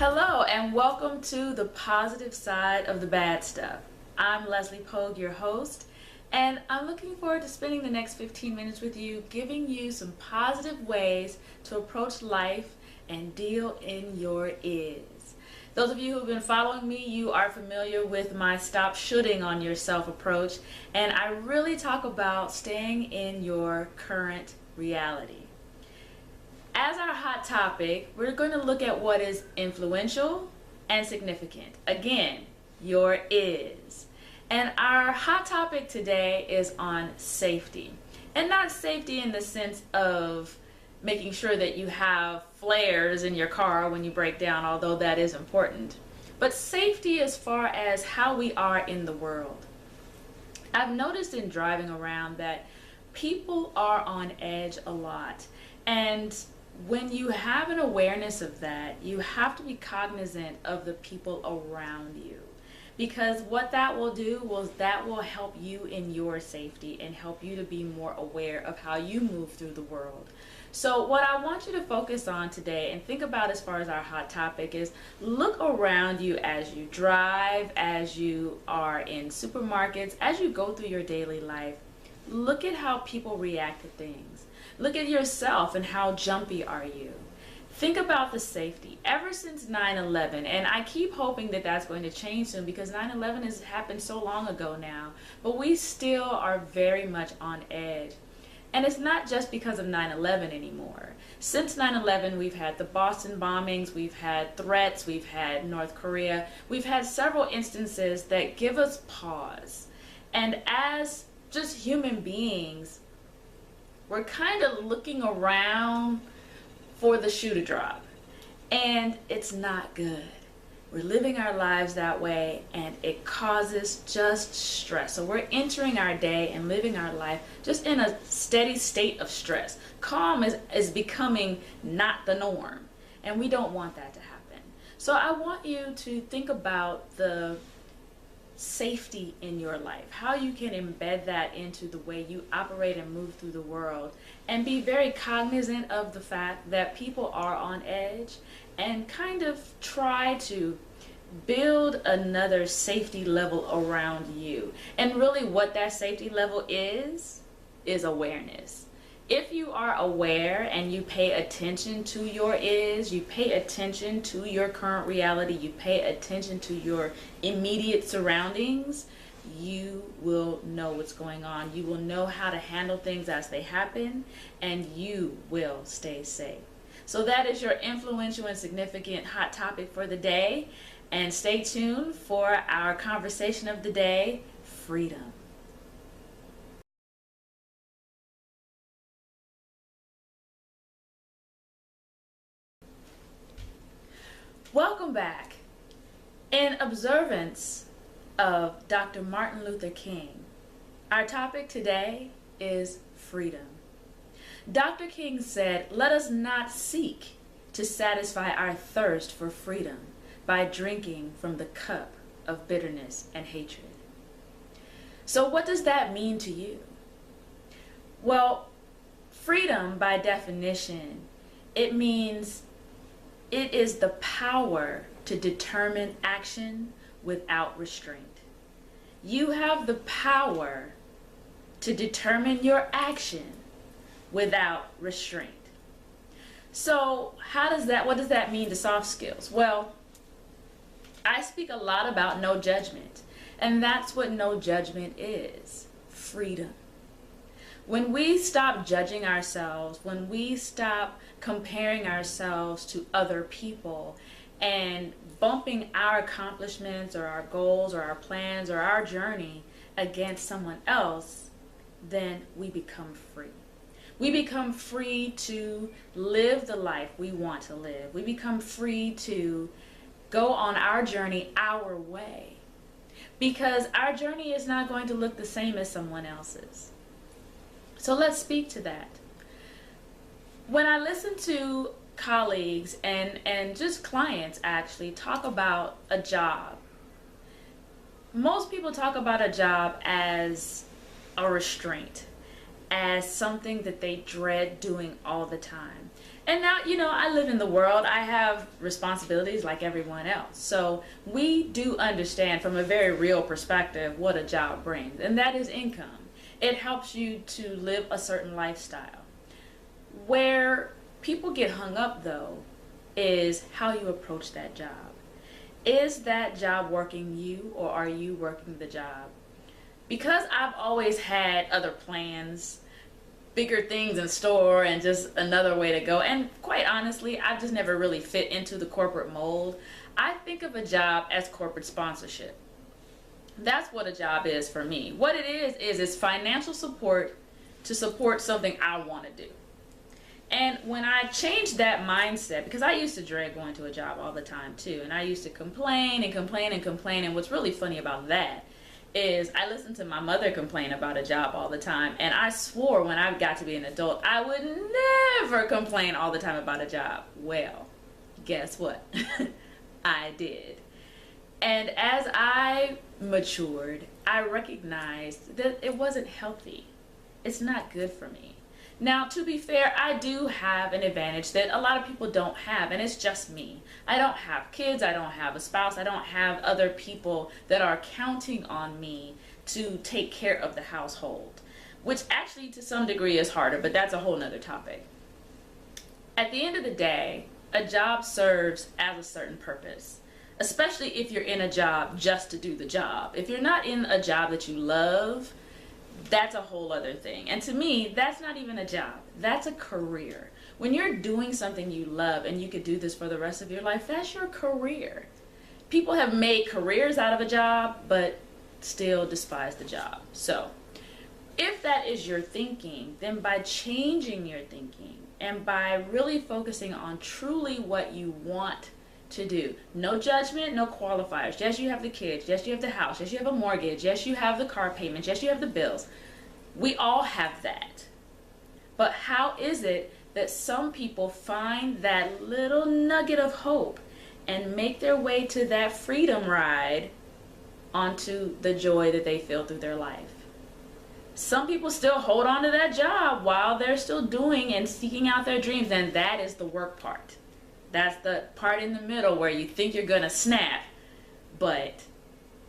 Hello and welcome to the positive side of the bad stuff. I'm Leslie Pogue, your host, and I'm looking forward to spending the next 15 minutes with you, giving you some positive ways to approach life and deal in your is. Those of you who have been following me, you are familiar with my stop shooting on yourself approach, and I really talk about staying in your current reality. As our hot topic, we're going to look at what is influential and significant. Again, your is. And our hot topic today is on safety. And not safety in the sense of making sure that you have flares in your car when you break down, although that is important. But safety as far as how we are in the world. I've noticed in driving around that people are on edge a lot. And when you have an awareness of that, you have to be cognizant of the people around you. Because what that will do was that will help you in your safety and help you to be more aware of how you move through the world. So what I want you to focus on today and think about as far as our hot topic is look around you as you drive, as you are in supermarkets, as you go through your daily life. Look at how people react to things. Look at yourself and how jumpy are you. Think about the safety. Ever since 9/11, and I keep hoping that that's going to change soon because 9/11 has happened so long ago now, but we still are very much on edge. And it's not just because of 9/11 anymore. Since 9/11, we've had the Boston bombings, we've had threats, we've had North Korea, we've had several instances that give us pause. And as just human beings, we're kind of looking around for the shoe to drop. And it's not good. We're living our lives that way and it causes just stress. So we're entering our day and living our life just in a steady state of stress. Calm is becoming not the norm. And we don't want that to happen. So I want you to think about the safety in your life, how you can embed that into the way you operate and move through the world, and be very cognizant of the fact that people are on edge and kind of try to build another safety level around you. And really what that safety level is awareness. If you are aware and you pay attention to your is, you pay attention to your current reality, you pay attention to your immediate surroundings, you will know what's going on. You will know how to handle things as they happen, and you will stay safe. So that is your influential and significant hot topic for the day. And stay tuned for our conversation of the day, freedom. Welcome back. In observance of Dr. Martin Luther King, our topic today is freedom. Dr. King said, "Let us not seek to satisfy our thirst for freedom by drinking from the cup of bitterness and hatred." So what does that mean to you? Well, freedom by definition, it means it is the power to determine action without restraint. You have the power to determine your action without restraint. So what does that mean to soft skills? Well, I speak a lot about no judgment, and that's what no judgment is, freedom. When we stop judging ourselves, when we stop comparing ourselves to other people and bumping our accomplishments or our goals or our plans or our journey against someone else, then we become free. We become free to live the life we want to live. We become free to go on our journey our way, because our journey is not going to look the same as someone else's. So let's speak to that. When I listen to colleagues and just clients actually talk about a job, most people talk about a job as a restraint, as something that they dread doing all the time. And now, I live in the world. I have responsibilities like everyone else. So we do understand from a very real perspective what a job brings, and that is income. It helps you to live a certain lifestyle. Where people get hung up, though, is how you approach that job. Is that job working you, or are you working the job? Because I've always had other plans, bigger things in store, and just another way to go, and quite honestly, I've just never really fit into the corporate mold. I think of a job as corporate sponsorship. That's what a job is for me. What it is it's financial support to support something I want to do. And when I changed that mindset, because I used to dread going to a job all the time too, and I used to complain and complain and complain, and what's really funny about that is I listened to my mother complain about a job all the time, and I swore when I got to be an adult I would never complain all the time about a job. Well, guess what? I did. And as I matured, I recognized that it wasn't healthy. It's not good for me. Now, to be fair, I do have an advantage that a lot of people don't have, and it's just me. I don't have kids, I don't have a spouse, I don't have other people that are counting on me to take care of the household, which actually to some degree is harder, but that's a whole nother topic. At the end of the day, a job serves as a certain purpose, especially if you're in a job just to do the job. If you're not in a job that you love, that's a whole other thing. And to me, that's not even a job. That's a career. When you're doing something you love and you could do this for the rest of your life, that's your career. People have made careers out of a job, but still despise the job. So if that is your thinking, then by changing your thinking and by really focusing on truly what you want to do, no judgment, no qualifiers. Yes, you have the kids. Yes, you have the house. Yes, you have a mortgage. Yes, you have the car payments. Yes, you have the bills. We all have that. But how is it that some people find that little nugget of hope and make their way to that freedom ride onto the joy that they feel through their life? Some people still hold on to that job while they're still doing and seeking out their dreams, and that is the work part. That's the part in the middle where you think you're gonna snap, but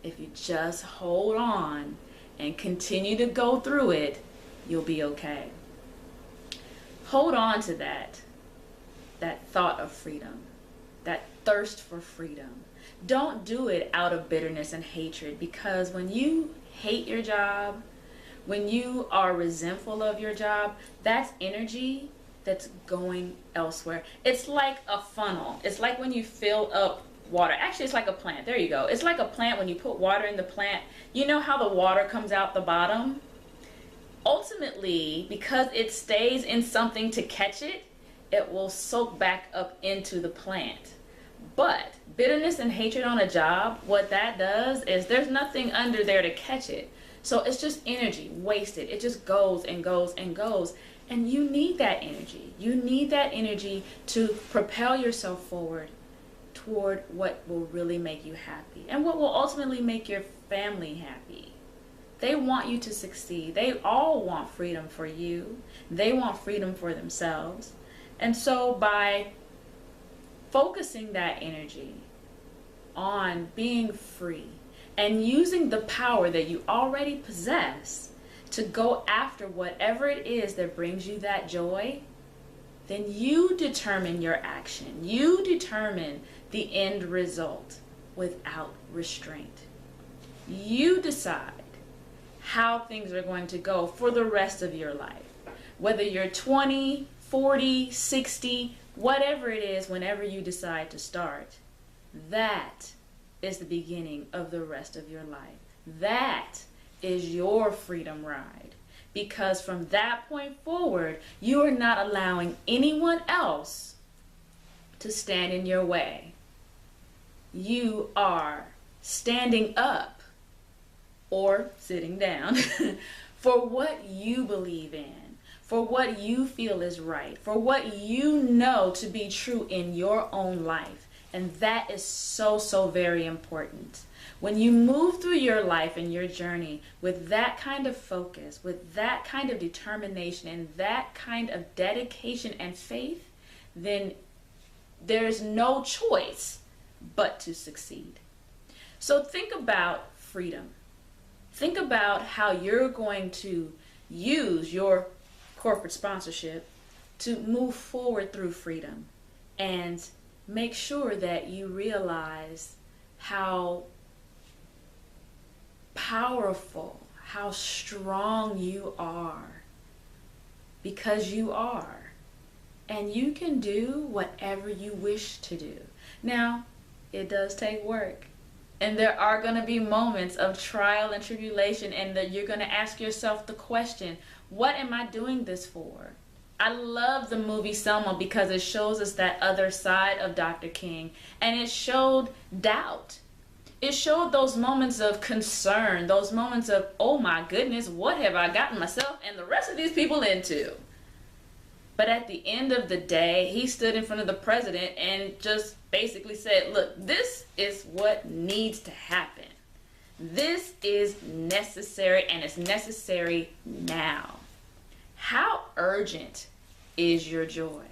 if you just hold on and continue to go through it, you'll be okay. Hold on to that thought of freedom, that thirst for freedom. Don't do it out of bitterness and hatred, because when you hate your job, when you are resentful of your job, that's energy that's going elsewhere. It's like a funnel. It's like when you fill up water. Actually, it's like a plant. There you go. It's like a plant. When you put water in the plant, you know how the water comes out the bottom? Ultimately, because it stays in something to catch it, it will soak back up into the plant. But bitterness and hatred on a job, what that does is there's nothing under there to catch it. So it's just energy wasted. It just goes and goes and goes. And you need that energy. You need that energy to propel yourself forward toward what will really make you happy and what will ultimately make your family happy. They want you to succeed. They all want freedom for you. They want freedom for themselves. And so by focusing that energy on being free and using the power that you already possess to go after whatever it is that brings you that joy, then you determine your action. You determine the end result without restraint. You decide how things are going to go for the rest of your life. Whether you're 20, 40, 60, whatever it is, whenever you decide to start, that is the beginning of the rest of your life. That is your freedom ride. Because from that point forward, you are not allowing anyone else to stand in your way. You are standing up or sitting down for what you believe in, for what you feel is right, for what you know to be true in your own life. And that is so, so very important. When you move through your life and your journey with that kind of focus, with that kind of determination, and that kind of dedication and faith, then there's no choice but to succeed. So think about freedom. Think about how you're going to use your corporate sponsorship to move forward through freedom, and make sure that you realize how powerful, how strong you are, because you are. And you can do whatever you wish to do. Now, it does take work. And there are going to be moments of trial and tribulation, and that you're going to ask yourself the question, what am I doing this for? I love the movie Selma because it shows us that other side of Dr. King, and it showed doubt. It showed those moments of concern, those moments of, oh my goodness, what have I gotten myself and the rest of these people into? But at the end of the day, he stood in front of the president and just basically said, look, this is what needs to happen. This is necessary, and it's necessary now. How urgent is your joy?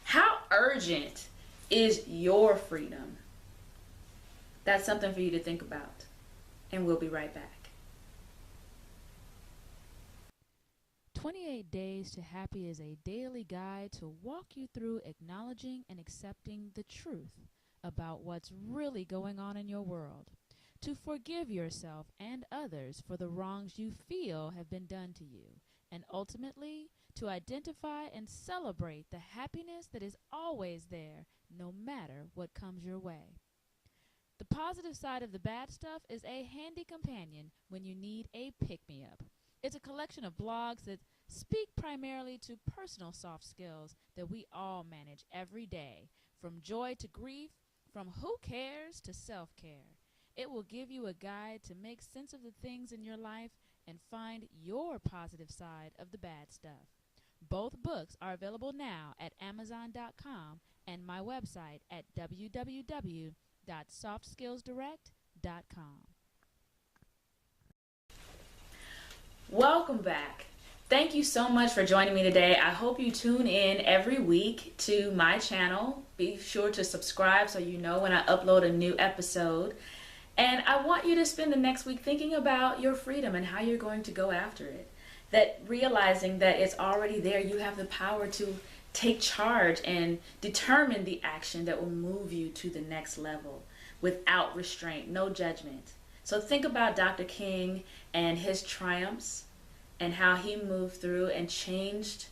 How urgent is your freedom? That's something for you to think about. And we'll be right back. 28 Days to Happy is a daily guide to walk you through acknowledging and accepting the truth about what's really going on in your world, to forgive yourself and others for the wrongs you feel have been done to you, and ultimately to identify and celebrate the happiness that is always there no matter what comes your way. The positive side of the bad stuff is a handy companion when you need a pick-me-up. It's a collection of blogs that speak primarily to personal soft skills that we all manage every day, from joy to grief, from who cares to self-care. It will give you a guide to make sense of the things in your life and find your positive side of the bad stuff. Both books are available now at Amazon.com and my website at www.softskillsdirect.com. Welcome back. Thank you so much for joining me today. I hope you tune in every week to my channel. Be sure to subscribe so you know when I upload a new episode. And I want you to spend the next week thinking about your freedom and how you're going to go after it. That realizing that it's already there, you have the power to take charge and determine the action that will move you to the next level without restraint, no judgment. So think about Dr. King and his triumphs and how he moved through and changed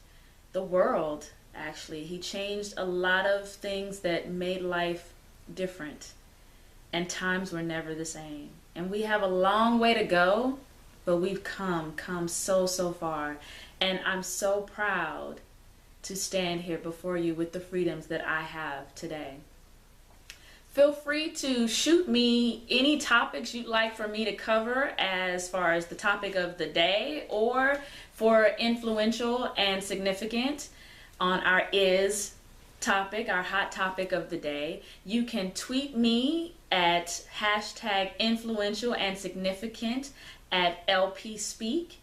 the world, actually. He changed a lot of things that made life different, and times were never the same. And we have a long way to go, but we've come so far. And I'm so proud to stand here before you with the freedoms that I have today. Feel free to shoot me any topics you'd like for me to cover as far as the topic of the day, or for influential and significant on our is topic, our hot topic of the day. You can tweet me at #influential and significant at LPSpeak.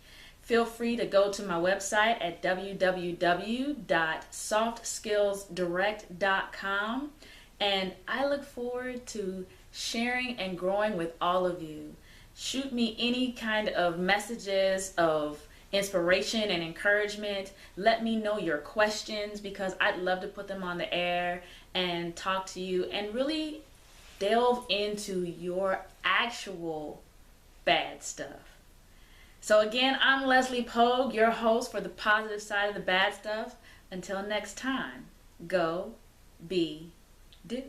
Feel free to go to my website at www.softskillsdirect.com. And I look forward to sharing and growing with all of you. Shoot me any kind of messages of inspiration and encouragement. Let me know your questions, because I'd love to put them on the air and talk to you and really delve into your actual bad stuff. So again, I'm Leslie Pogue, your host for the positive side of the bad stuff. Until next time, go, be, do.